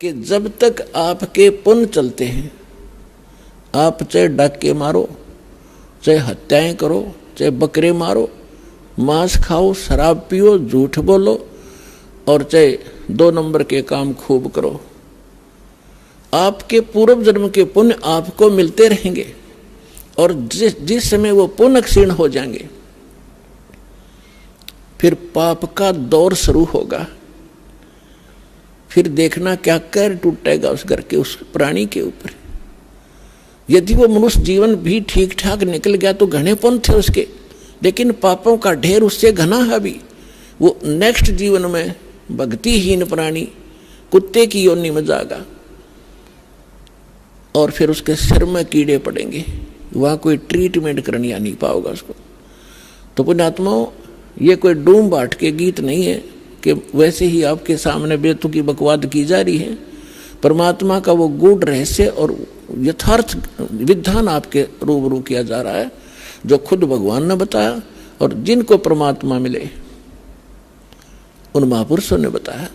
कि जब तक आपके पुण्य चलते हैं, आप चाहे डाके मारो, चाहे हत्याएं करो, चाहे बकरे मारो, मांस खाओ, शराब पियो, झूठ बोलो और चाहे 2 नंबर के काम खूब करो, आपके पूर्व जन्म के पुण्य आपको मिलते रहेंगे। और जिस समय वो पुण्य क्षीण हो जाएंगे, फिर पाप का दौर शुरू होगा। फिर देखना क्या कर टूटेगा उस घर के, उस प्राणी के ऊपर। यदि वो मनुष्य जीवन भी ठीक ठाक निकल गया तो घने पुण्य थे उसके, लेकिन पापों का ढेर उससे घना है भी। वो नेक्स्ट जीवन में भक्तिहीन प्राणी कुत्ते की योनि में जाएगा और फिर उसके सिर में कीड़े पड़ेंगे, वहां कोई ट्रीटमेंट करनी आ नहीं पाओगा उसको। तो पुण्यात्माओं, ये कोई डूम बाट के गीत नहीं है कि वैसे ही आपके सामने बेतुकी बकवाद की जा रही है। परमात्मा का वो गूढ़ रहस्य और यथार्थ विधान आपके रूबरू किया जा रहा है, जो खुद भगवान ने बताया और जिनको परमात्मा मिले उन महापुरुषों ने बताया।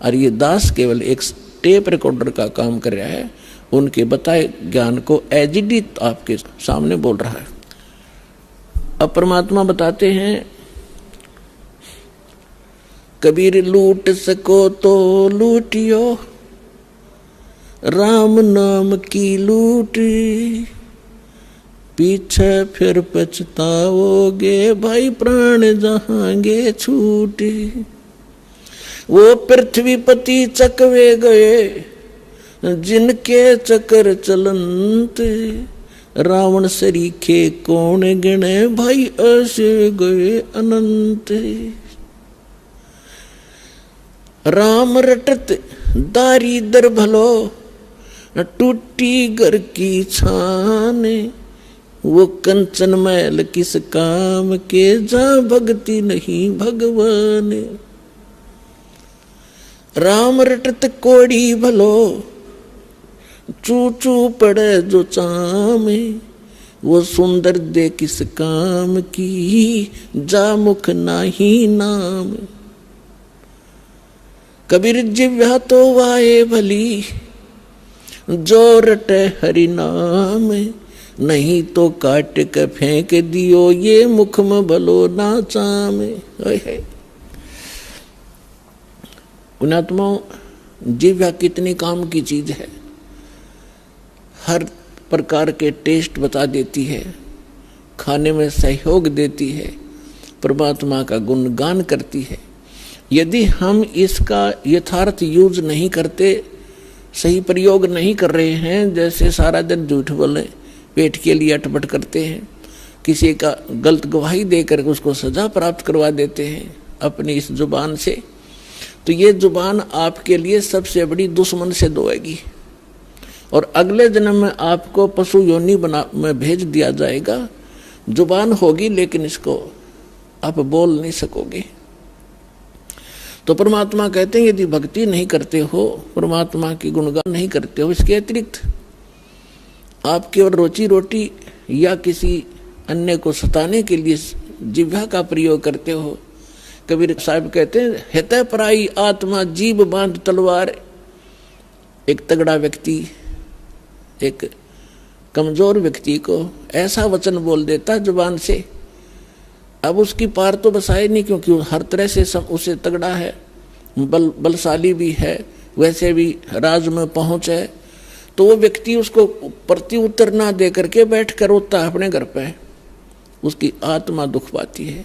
और ये दास केवल एक टेप रिकॉर्डर का काम कर रहा है, उनके बताए ज्ञान को एजिडिट आपके सामने बोल रहा है। अब परमात्मा बताते हैं, कबीर लूट सको तो लूटियो, राम नाम की लूट, पीछे फिर पछताओगे भाई प्राण जहांगे छूट। वो पृथ्वीपति चकवे गए जिनके चक्कर चलंत, रावण सरीखे कौन गिने भाई ऐसे गए अनंत। राम रटत दारिदर भलो, टूटी घर की छान, वो कंचन मैल किस काम के, जा भक्ति नहीं भगवान। राम रटत कोड़ी भलो, चू चू पड़े जो चामे, वो सुंदर दे किस काम की, जा मुख नाही नाम। कबीर जिव्या तो वाए भली, जो रटे हरि नाम, नहीं तो काट के फेंक दियो ये मुख में भलो ना चामे। पुण्यात्माओं, जिव्या कितनी काम की चीज है, हर प्रकार के टेस्ट बता देती है, खाने में सहयोग देती है, परमात्मा का गुणगान करती है। यदि हम इसका यथार्थ यूज नहीं करते, सही प्रयोग नहीं कर रहे हैं, जैसे सारा दिन झूठ बोले, पेट के लिए अटपट करते हैं, किसी का गलत गवाही देकर उसको सजा प्राप्त करवा देते हैं अपनी इस जुबान से, तो ये जुबान आपके लिए सबसे बड़ी दुश्मन से होएगी। और अगले जन्म में आपको पशु योनि में भेज दिया जाएगा। जुबान होगी लेकिन इसको आप बोल नहीं सकोगे। तो परमात्मा कहते हैं, यदि भक्ति नहीं करते हो, परमात्मा की गुणगान नहीं करते हो, इसके अतिरिक्त आप केवल रोजी रोटी या किसी अन्य को सताने के लिए जिह्वा का प्रयोग करते हो। कबीर साहब कहते हैं, हितै पराई आत्मा जीभ बांध तलवार। एक तगड़ा व्यक्ति एक कमजोर व्यक्ति को ऐसा वचन बोल देता जुबान से, अब उसकी पार तो बसाए नहीं, क्योंकि वो हर तरह से सब उसे तगड़ा है, बलशाली भी है, वैसे भी राज में पहुंच है। तो वो व्यक्ति उसको प्रति उत्तर ना दे करके बैठ कर रोता है अपने घर पे, उसकी आत्मा दुख पाती है।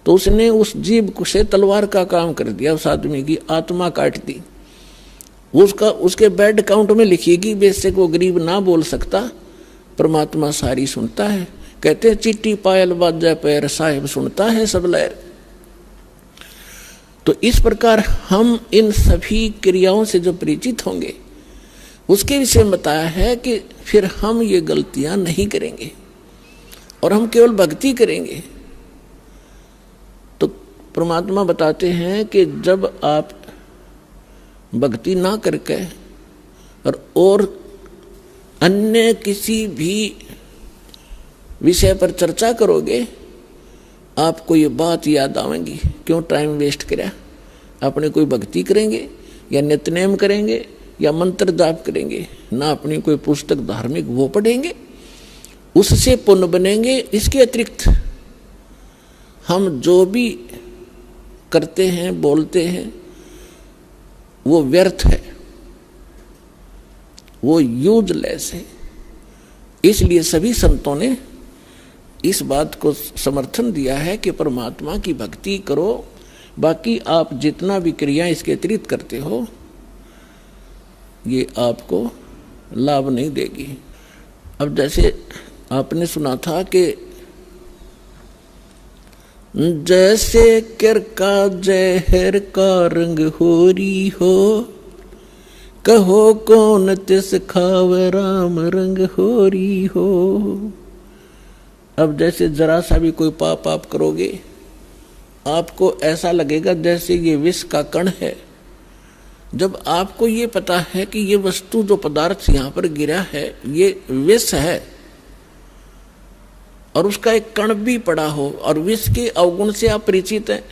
तो उसने उस जीभ से तलवार का काम कर दिया, उस आदमी की आत्मा काट दी। उसके बैड काउंट में लिखिएगी, बेशक वो गरीब ना बोल सकता, परमात्मा सारी सुनता है। कहते हैं, चिट्टी पायल बाजा पैर साहिब सुनता है सब लहर। तो इस प्रकार हम इन सभी क्रियाओं से जो परिचित होंगे, उसके विषय में बताया है कि फिर हम ये गलतियां नहीं करेंगे और हम केवल भक्ति करेंगे। तो परमात्मा बताते हैं कि जब आप भक्ति ना करके और अन्य किसी भी विषय पर चर्चा करोगे, आपको ये बात याद आवेगी, क्यों टाइम वेस्ट करा। अपने कोई भक्ति करेंगे या नित्यनेम करेंगे या मंत्र जाप करेंगे, ना अपनी कोई पुस्तक धार्मिक वो पढ़ेंगे, उससे पुण्य बनेंगे। इसके अतिरिक्त हम जो भी करते हैं, बोलते हैं, वो व्यर्थ है, वो यूजलेस है। इसलिए सभी संतों ने इस बात को समर्थन दिया है कि परमात्मा की भक्ति करो, बाकी आप जितना भी क्रिया इसके अतिरिक्त करते हो ये आपको लाभ नहीं देगी। अब जैसे आपने सुना था कि जैसे कर का जहर का रंग होरी हो, कहो कौन तिस खावे राम रंग होरी हो। अब जैसे जरा सा भी कोई पाप आप करोगे, आपको ऐसा लगेगा जैसे ये विष का कण है। जब आपको ये पता है कि ये वस्तु जो पदार्थ यहाँ पर गिरा है ये विष है और उसका एक कण भी पड़ा हो, और विष के अवगुण से आप परिचित हैं,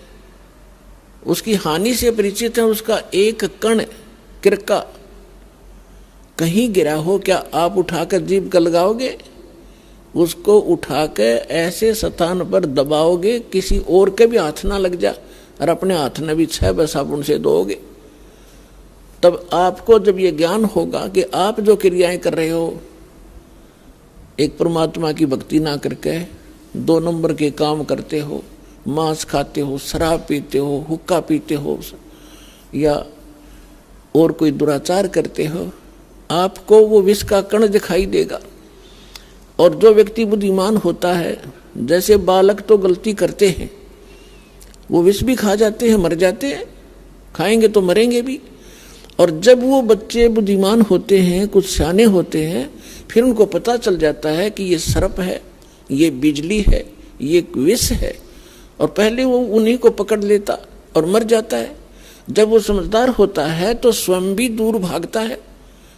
उसकी हानि से परिचित हैं, उसका एक कण किरका कहीं गिरा हो, क्या आप उठाकर जीभ को लगाओगे? उसको उठाकर ऐसे स्थान पर दबाओगे किसी और के भी हाथ ना लग जा, और अपने हाथ में भी 6 साबुन से धोओगे। तब आपको जब ये ज्ञान होगा कि आप जो क्रियाएं कर रहे हो एक परमात्मा की भक्ति ना करके 2 नंबर के काम करते हो, मांस खाते हो, शराब पीते हो, हुक्का पीते हो, या और कोई दुराचार करते हो, आपको वो विष का कण दिखाई देगा। और जो व्यक्ति बुद्धिमान होता है, जैसे बालक तो गलती करते हैं, वो विष भी खा जाते हैं, मर जाते हैं, खाएंगे तो मरेंगे भी। और जब वो बच्चे बुद्धिमान होते हैं, कुछ सियाने होते हैं, फिर उनको पता चल जाता है कि ये सर्प है, ये बिजली है, ये विष है, और पहले वो उन्हीं को पकड़ लेता और मर जाता है। जब वो समझदार होता है तो स्वयं भी दूर भागता है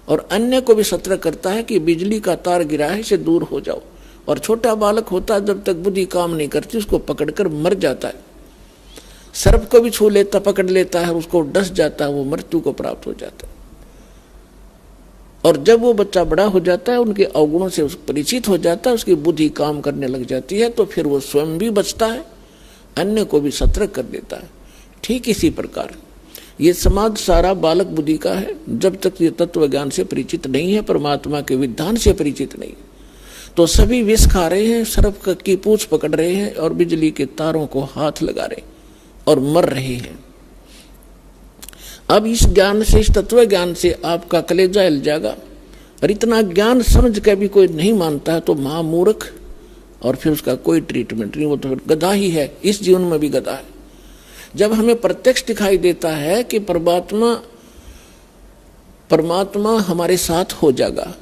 और अन्य को भी सतर्क करता है कि बिजली का तार गिरा है, इसे दूर हो जाओ। और छोटा बालक होता है, जब तक बुद्धि काम नहीं करती उसको पकड़कर मर जाता है। सर्प को भी छू लेता, पकड़ लेता है, उसको डस जाता है, वो मृत्यु को प्राप्त हो जाता है। और जब वो बच्चा बड़ा हो जाता है, उनके अवगुणों से परिचित हो जाता है, उसकी बुद्धि काम करने लग जाती है, तो फिर वो स्वयं भी बचता है, अन्य को भी सतर्क कर देता है। ठीक इसी प्रकार ये समाज सारा बालक बुद्धि का है। जब तक ये तत्व ज्ञान से परिचित नहीं है, परमात्मा के विधान से परिचित नहीं, तो सभी विष खा रहे हैं, सर्प की पूंछ पकड़ रहे हैं और बिजली के तारों को हाथ लगा रहे और मर रहे हैं। अब इस ज्ञान से, इस तत्व ज्ञान से आपका कलेजा हिल जाएगा। और इतना ज्ञान समझ के भी कोई नहीं मानता है तो महामूर्ख, और फिर उसका कोई ट्रीटमेंट नहीं, वो तो फिर गधा ही है, इस जीवन में भी गधा है। जब हमें प्रत्यक्ष दिखाई देता है कि परमात्मा हमारे साथ हो जाएगा,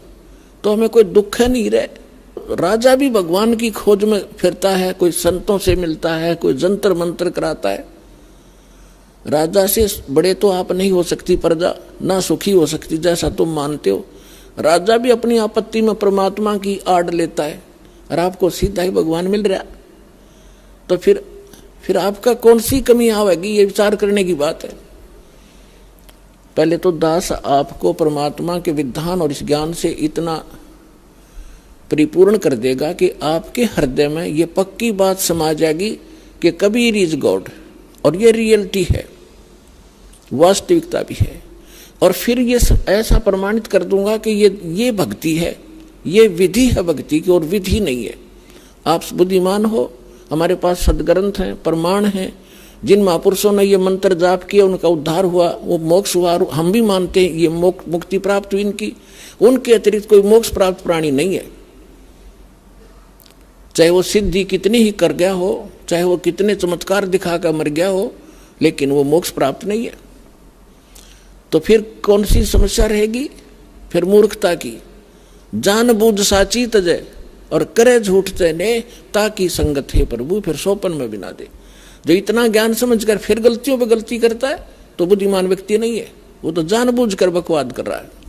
तो हमें कोई दुख नहीं रहे। राजा भी भगवान की खोज में फिरता है, कोई संतों से मिलता है, कोई जंतर मंत्र कराता है। राजा से बड़े तो आप नहीं हो सकती प्रजा, ना सुखी हो सकती जैसा तुम मानते हो। राजा भी अपनी आपत्ति में परमात्मा की आड़ लेता है और आपको सीधा ही भगवान मिल रहा, तो फिर आपका कौन सी कमी आवेगी, ये विचार करने की बात है। पहले तो दास आपको परमात्मा के विधान और इस ज्ञान से इतना परिपूर्ण कर देगा कि आपके हृदय में ये पक्की बात समा जाएगी कि कबीर इज गॉड, और ये रियलिटी है, वास्तविकता भी है। और फिर ये ऐसा प्रमाणित कर दूंगा कि ये भक्ति है, ये विधि है भक्ति की, और विधि नहीं है। आप बुद्धिमान हो, हमारे पास सदग्रंथ हैं, प्रमाण हैं, जिन महापुरुषों ने ये मंत्र जाप किया उनका उद्धार हुआ, वो मोक्ष हुआ, हम भी मानते हैं ये मुक्ति प्राप्त हुई इनकी। उनके अतिरिक्त कोई मोक्ष प्राप्त प्राणी नहीं है। चाहे वो सिद्धि कितनी ही कर गया हो, चाहे वो कितने चमत्कार दिखाकर मर गया हो, लेकिन वो मोक्ष प्राप्त नहीं है। तो फिर कौन सी समस्या रहेगी? फिर मूर्खता की। जानबूझ साची तजय और करे झूठ तने, ताकि संगत है प्रभु, फिर सोपन में भी ना दे। जो इतना ज्ञान समझकर फिर गलतियों पे गलती करता है तो बुद्धिमान व्यक्ति नहीं है, वो तो जानबूझकर बकवाद कर रहा है।